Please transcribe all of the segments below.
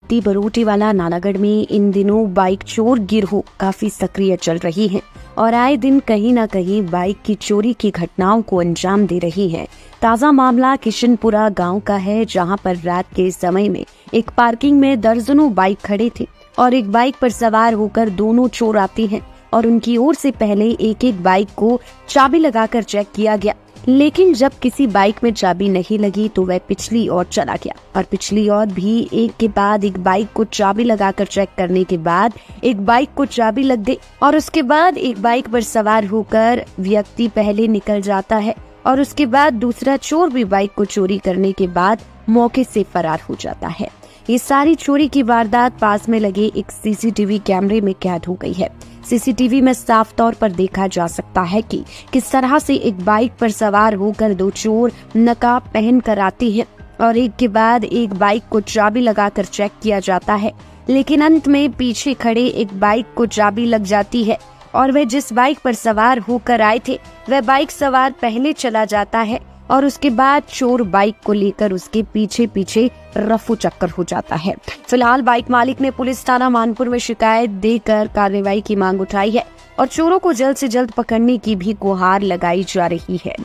बद्दी बरोटीवाला नानागढ़ में इन दिनों बाइक चोर गिरोह काफी सक्रिय चल रही हैं और आए दिन कहीं न कहीं बाइक की चोरी की घटनाओं को अंजाम दे रही है। ताजा मामला किशनपुरा गांव का है, जहां पर रात के समय में एक पार्किंग में दर्जनों बाइक खड़े थे और एक बाइक पर सवार होकर दोनों चोर आते हैं और उनकी ओर से पहले एक एक बाइक को चाबी लगाकर चेक किया गया। लेकिन जब किसी बाइक में चाबी नहीं लगी तो वह पिछली ओर चला गया और पिछली ओर भी एक के बाद एक बाइक को चाबी लगाकर चेक करने के बाद एक बाइक को चाबी लग गई और उसके बाद एक बाइक पर सवार होकर व्यक्ति पहले निकल जाता है और उसके बाद दूसरा चोर भी बाइक को चोरी करने के बाद मौके से फरार हो जाता है। ये सारी चोरी की वारदात पास में लगे एक सीसीटीवी कैमरे में कैद हो गई है। सीसीटीवी में साफ तौर पर देखा जा सकता है कि किस तरह से एक बाइक पर सवार होकर दो चोर नकाब पहन कर आते हैं और एक के बाद एक बाइक को चाबी लगाकर चेक किया जाता है। लेकिन अंत में पीछे खड़े एक बाइक को चाबी लग जाती है और वह जिस बाइक पर सवार होकर आए थे वह बाइक सवार पहले चला जाता है और उसके बाद चोर बाइक को लेकर उसके पीछे पीछे रफू चक्कर हो जाता है। फिलहाल बाइक मालिक ने पुलिस थाना मानपुर में शिकायत देकर कार्रवाई की मांग उठाई है और चोरों को जल्द से जल्द पकड़ने की भी गुहार लगाई जा रही है।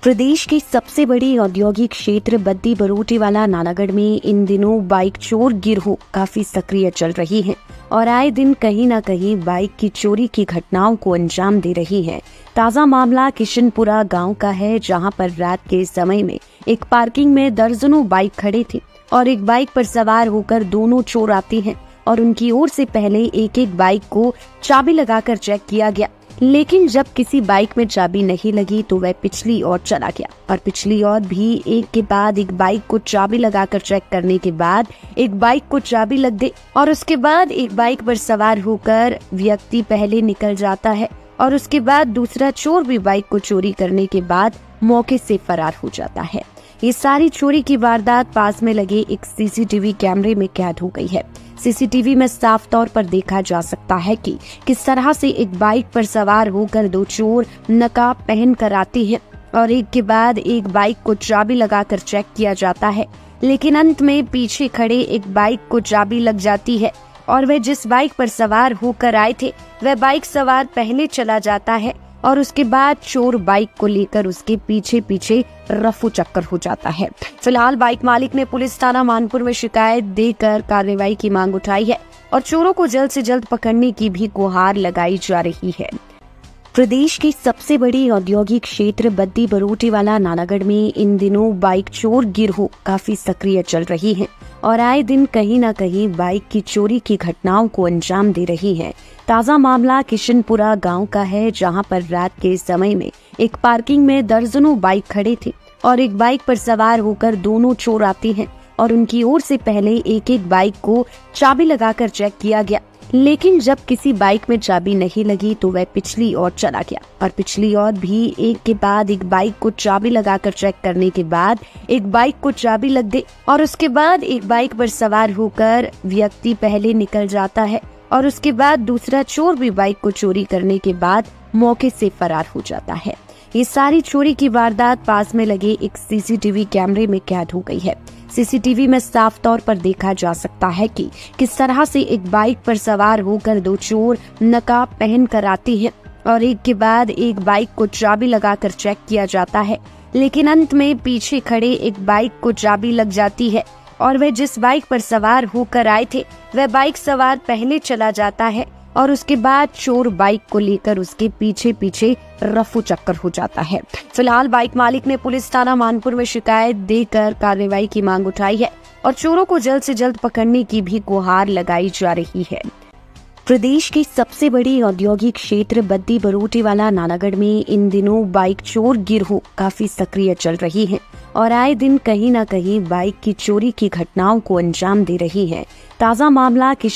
प्रदेश की सबसे बड़ी औद्योगिक क्षेत्र बद्दी बरोटीवाला नानागढ़ में इन दिनों बाइक चोर गिरोह काफी सक्रिय चल रही हैं और आए दिन कहीं न कहीं बाइक की चोरी की घटनाओं को अंजाम दे रही है। ताजा मामला किशनपुरा गांव का है, जहां पर रात के समय में एक पार्किंग में दर्जनों बाइक खड़े थे और एक बाइक पर सवार होकर दोनों चोर आते हैं और उनकी ओर से पहले एक एक बाइक को चाबी लगाकर चेक किया गया। लेकिन जब किसी बाइक में चाबी नहीं लगी तो वह पिछली ओर चला गया और पिछली ओर भी एक के बाद एक बाइक को चाबी लगाकर चेक करने के बाद एक बाइक को चाबी लग गई और उसके बाद एक बाइक पर सवार होकर व्यक्ति पहले निकल जाता है और उसके बाद दूसरा चोर भी बाइक को चोरी करने के बाद मौके से फरार हो जाता है। ये सारी चोरी की वारदात पास में लगे एक सीसीटीवी कैमरे में कैद हो गई है। सीसीटीवी में साफ तौर पर देखा जा सकता है कि किस तरह से एक बाइक पर सवार होकर दो चोर नकाब पहन कर आते हैं और एक के बाद एक बाइक को चाबी लगाकर चेक किया जाता है। लेकिन अंत में पीछे खड़े एक बाइक को चाबी लग जाती है और वह जिस बाइक पर सवार होकर आए थे वह बाइक सवार पहले चला जाता है और उसके बाद चोर बाइक को लेकर उसके पीछे पीछे रफू चक्कर हो जाता है। फिलहाल बाइक मालिक ने पुलिस थाना मानपुर में शिकायत देकर कार्रवाई की मांग उठाई है और चोरों को जल्द से जल्द पकड़ने की भी गुहार लगाई जा रही है। प्रदेश की सबसे बड़ी औद्योगिक क्षेत्र बद्दी बरोटीवाला नानागढ़ में इन दिनों बाइक चोर गिरोह काफी सक्रिय चल रही हैं और आए दिन कहीं न कहीं बाइक की चोरी की घटनाओं को अंजाम दे रही है। ताजा मामला किशनपुरा गांव का है, जहां पर रात के समय में एक पार्किंग में दर्जनों बाइक खड़े थे और एक बाइक पर सवार होकर दोनों चोर आते हैं और उनकी ओर से पहले एक एक बाइक को चाबी लगाकर चेक किया गया। लेकिन जब किसी बाइक में चाबी नहीं लगी तो वह पिछली ओर चला गया और पिछली ओर भी एक के बाद एक बाइक को चाबी लगाकर चेक करने के बाद एक बाइक को चाबी लग गई और उसके बाद एक बाइक पर सवार होकर व्यक्ति पहले निकल जाता है और उसके बाद दूसरा चोर भी बाइक को चोरी करने के बाद मौके से फरार हो जाता है। ये सारी चोरी की वारदात पास में लगे एक सीसीटीवी कैमरे में कैद हो गई है। सीसीटीवी में साफ तौर पर देखा जा सकता है कि किस तरह से एक बाइक पर सवार होकर दो चोर नकाब पहन कर आते हैं और एक के बाद एक बाइक को चाबी लगाकर चेक किया जाता है। लेकिन अंत में पीछे खड़े एक बाइक को चाबी लग जाती है और वह जिस बाइक पर सवार होकर आए थे वह बाइक सवार पहले चला जाता है और उसके बाद चोर बाइक को लेकर उसके पीछे पीछे रफू चक्कर हो जाता है। फिलहाल बाइक मालिक ने पुलिस थाना मानपुर में शिकायत देकर कार्रवाई की मांग उठाई है और चोरों को जल्द से जल्द पकड़ने की भी गुहार लगाई जा रही है। प्रदेश की सबसे बड़ी औद्योगिक क्षेत्र बद्दी बरोटीवाला नानागढ़ में इन दिनों बाइक चोर गिरोह काफी सक्रिय चल रही हैं और आए दिन कहीं न कहीं बाइक की चोरी की घटनाओं को अंजाम दे रही है। ताजा मामला किशन